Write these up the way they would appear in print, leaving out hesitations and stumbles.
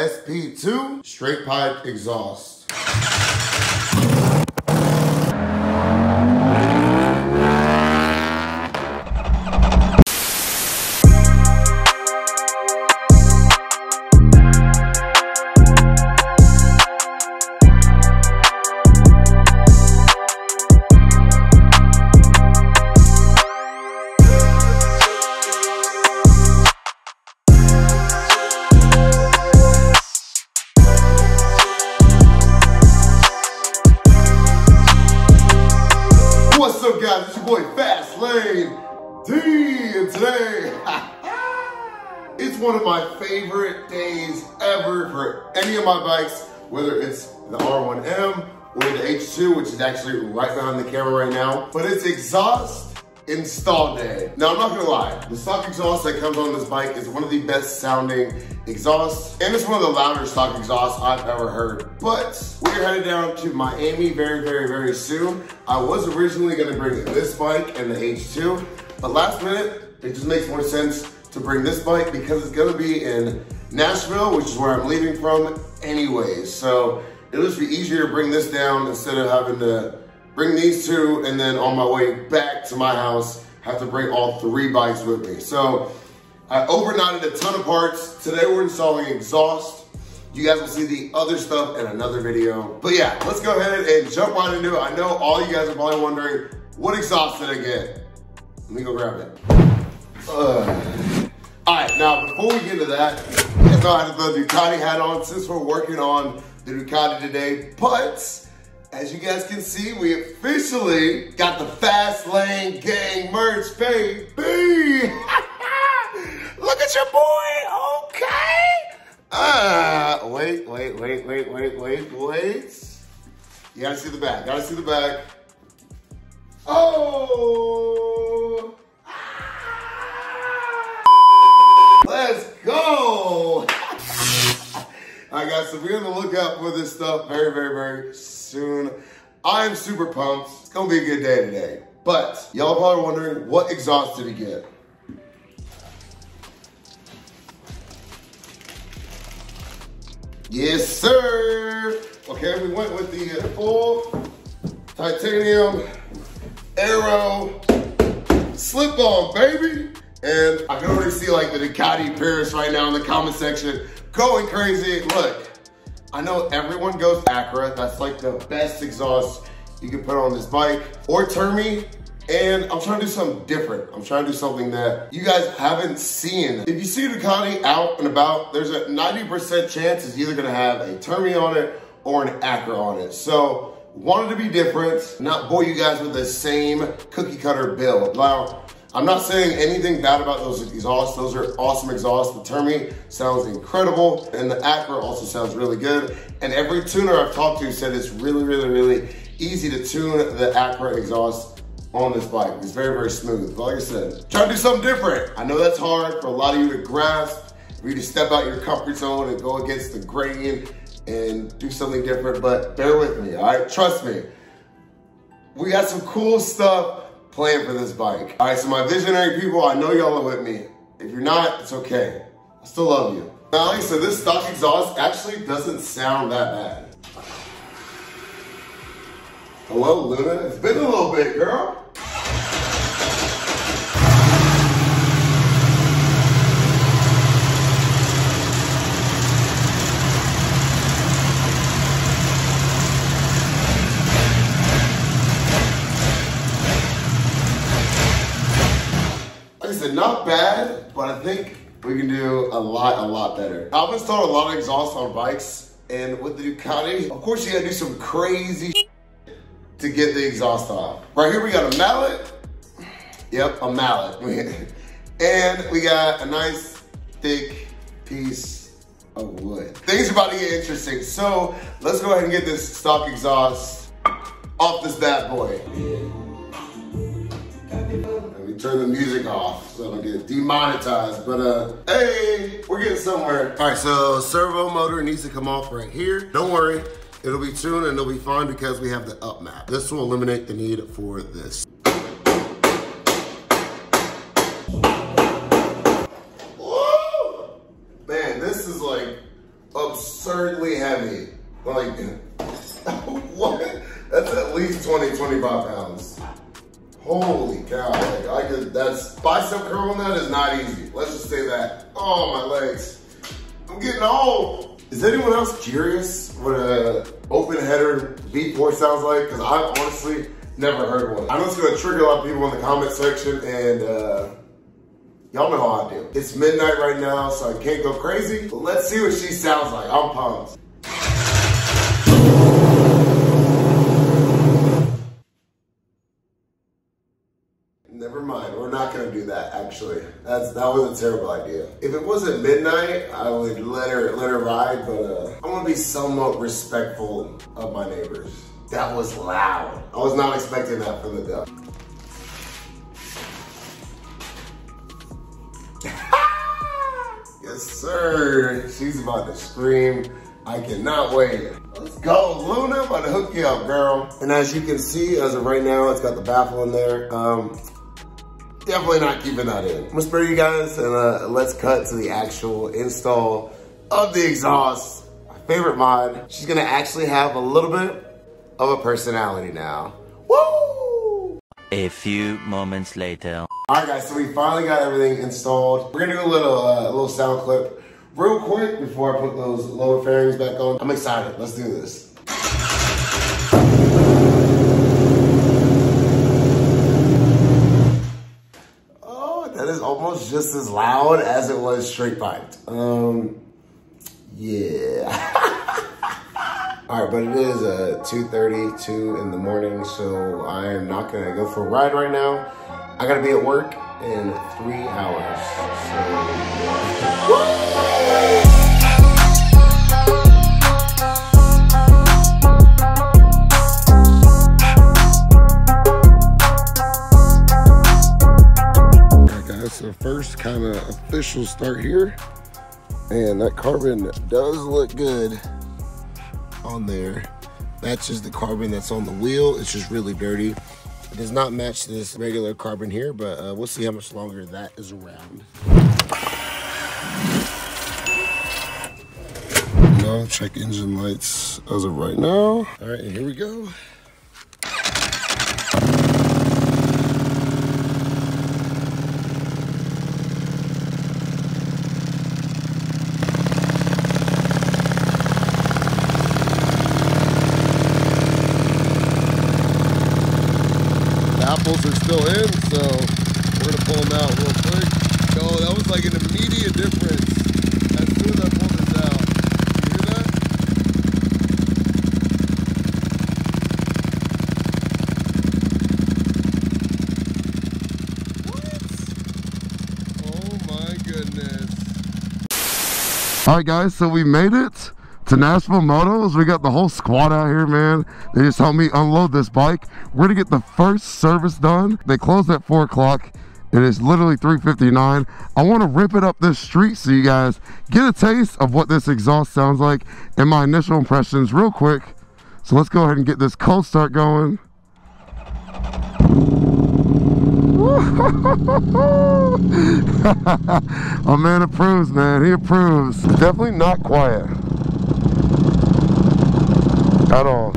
SP2 straight pipe exhaust. What's up, guys? It's your boy FastLaneD, and today it's one of my favorite days ever for any of my bikes, whether it's the R1M or the H2, which is actually right behind the camera right now. But it's exhaust install day. Now, I'm not gonna lie, the stock exhaust that comes on this bike is one of the best sounding exhausts, and it's one of the louder stock exhausts I've ever heard. But we're headed down to Miami very soon. I was originally gonna bring this bike and the H2, but last minute, it just makes more sense to bring this bike because it's gonna be in Nashville, which is where I'm leaving from anyways. So it'll just be easier to bring this down instead of having to bring these two and then on my way back to my house, have to bring all 3 bikes with me. So I overnighted a ton of parts. Today we're installing exhaust. You guys will see the other stuff in another video. But yeah, let's go ahead and jump right into it. I know all you guys are probably wondering, what exhaust did I get? Let me go grab it. All right, now before we get into that, you guys know I have the Ducati hat on since we're working on the Ducati today. But as you guys can see, we officially got the FastLaneD gang merch, baby. Look at your boy, okay? Wait. You gotta see the back, Oh! Let's go! All right, guys, so we're on the lookout for this stuff very soon. I'm super pumped. It's gonna be a good day today. But y'all probably wondering, what exhaust did he get? Yes, sir. Okay, we went with the full titanium aero slip-on, baby. And I can already see like the Ducati Paris right now in the comment section going crazy. Look, I know everyone goes Acra. That's like the best exhaust you can put on this bike, or Termi. And I'm trying to do something different. I'm trying to do something that you guys haven't seen. If you see Ducati out and about, there's a 90% chance it's either gonna have a Termi on it or an Acra on it. So wanted to be different, not bore you guys with the same cookie cutter build. Now, I'm not saying anything bad about those exhausts. Those are awesome exhausts. The Termi sounds incredible, and the Acra also sounds really good. And every tuner I've talked to said it's really easy to tune the Acra exhaust on this bike. It's very smooth. But like I said, trying to do something different. I know that's hard for a lot of you to grasp, for you to step out your comfort zone and go against the grain and do something different, but bear with me, all right? Trust me. We got some cool stuff planned for this bike. All right, so my visionary people, I know y'all are with me. If you're not, it's okay. I still love you. Now, like I said, this stock exhaust actually doesn't sound that bad. Hello, Luna. It's been a little bit, girl. Like I said, not bad, but I think we can do a lot better. I've installed a lot of exhaust on bikes, and with the Ducati, of course you gotta do some crazy to get the exhaust off. Right here we got a mallet. Yep, a mallet. And we got a nice thick piece of wood. Things are about to get interesting. So let's go ahead and get this stock exhaust off this bad boy. Let me turn the music off so I don't get demonetized, but hey, we're getting somewhere. All right, so servo motor needs to come off right here. Don't worry. It'll be tuned and it'll be fine because we have the up map. This will eliminate the need for this. Woo! Man, this is like absurdly heavy. Like, what? That's at least 20, 25 pounds. Holy cow, like I could, that's bicep curl on that is not easy. Let's just say that. Oh, my legs. I'm getting old. Is anyone else curious what a open header V4 sounds like? Because I've honestly never heard one. I know it's gonna trigger a lot of people in the comment section, and y'all know how I do. It's midnight right now, so I can't go crazy. But let's see what she sounds like. I'm pumped. Never mind, we're not gonna do that actually. That was a terrible idea. If it wasn't midnight, I would let her ride, but I wanna be somewhat respectful of my neighbors. That was loud. I was not expecting that from the duck. Yes, sir. She's about to scream. I cannot wait. Let's go, Luna. I'm about to hook you up, girl. And as you can see, as of right now, it's got the baffle in there. Definitely not keeping that in. I'm gonna spare you guys, and let's cut to the actual install of the exhaust. My favorite mod. She's gonna actually have a little bit of a personality now. Woo! A few moments later. All right, guys, so we finally got everything installed. We're gonna do a little sound clip real quick before I put those lower fairings back on. I'm excited. Let's do this. That is almost just as loud as it was straight piped. Yeah. All right, but it is 2:32 in the morning, so I am not gonna go for a ride right now. I gotta be at work in 3 hours. So first kind of official start here, and that carbon does look good on there. Matches the carbon that's on the wheel. It's just really dirty. It does not match this regular carbon here, but we'll see how much longer that is around. Now check engine lights as of right now. All right, and here we go. Apples are still in, so we're gonna pull them out real quick. Yo, that was like an immediate difference as soon as I pulled this out. You hear that? What? Oh my goodness. All right, guys, so we made it to Nashville Motos. We got the whole squad out here, man. They just helped me unload this bike. We're gonna get the first service done. They closed at 4 o'clock. It is literally 3:59. I want to rip it up this street so you guys get a taste of what this exhaust sounds like and my initial impressions real quick. So let's go ahead and get this cold start going. Oh man approves, man. He approves. Definitely not quiet at all.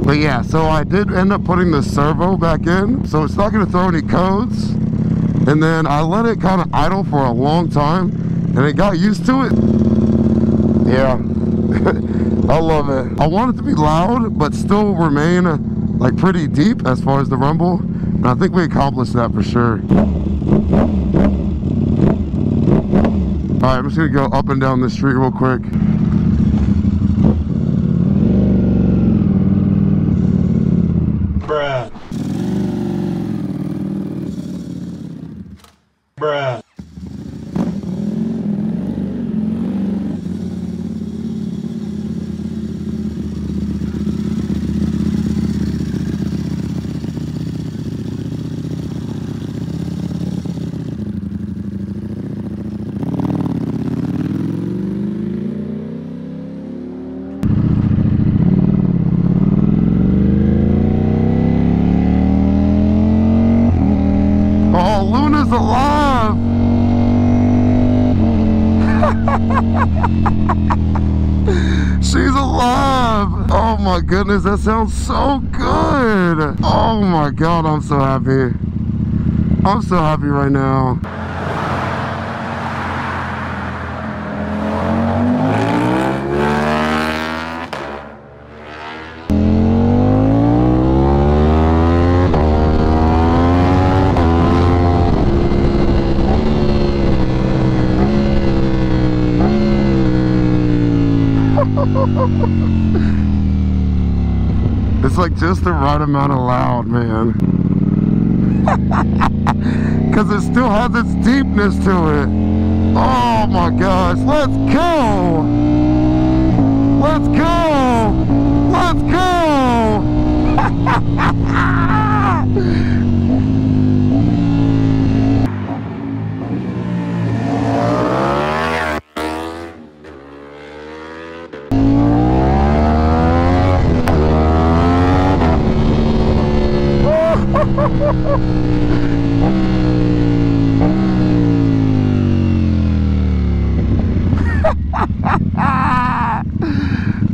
But yeah, so I did end up putting the servo back in, so it's not going to throw any codes. And then I let it kind of idle for a long time, and it got used to it. Yeah, I love it. I want it to be loud, but still remain like pretty deep as far as the rumble. And I think we accomplished that for sure. All right, I'm just gonna go up and down this street real quick. Bruh. Bruh. Alive! She's alive. Oh my goodness, that sounds so good. Oh my God, I'm so happy. I'm so happy right now. It's like just the right amount of loud, man. Because it still has its deepness to it. Oh my gosh, let's go! Let's go! Let's go!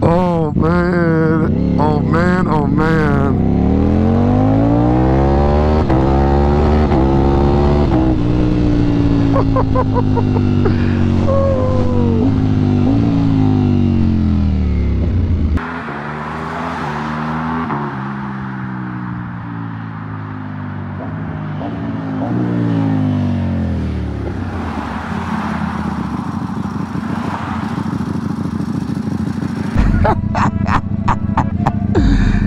Oh man, oh man, oh man.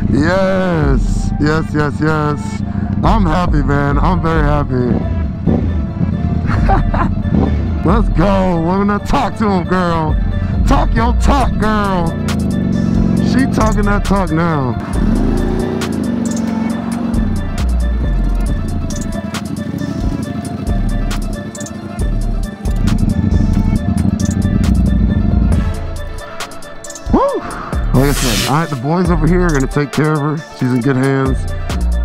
Yes, yes, yes, yes. I'm happy, man. I'm very happy. Let's go. We're gonna talk to him, girl. Talk your talk, girl. She talking that talk now. Like I said, all right, the boys over here are going to take care of her. She's in good hands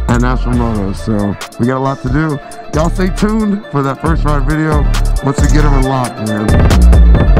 at Nashville Motos, so we got a lot to do. Y'all stay tuned for that first ride video once we get her unlocked, man.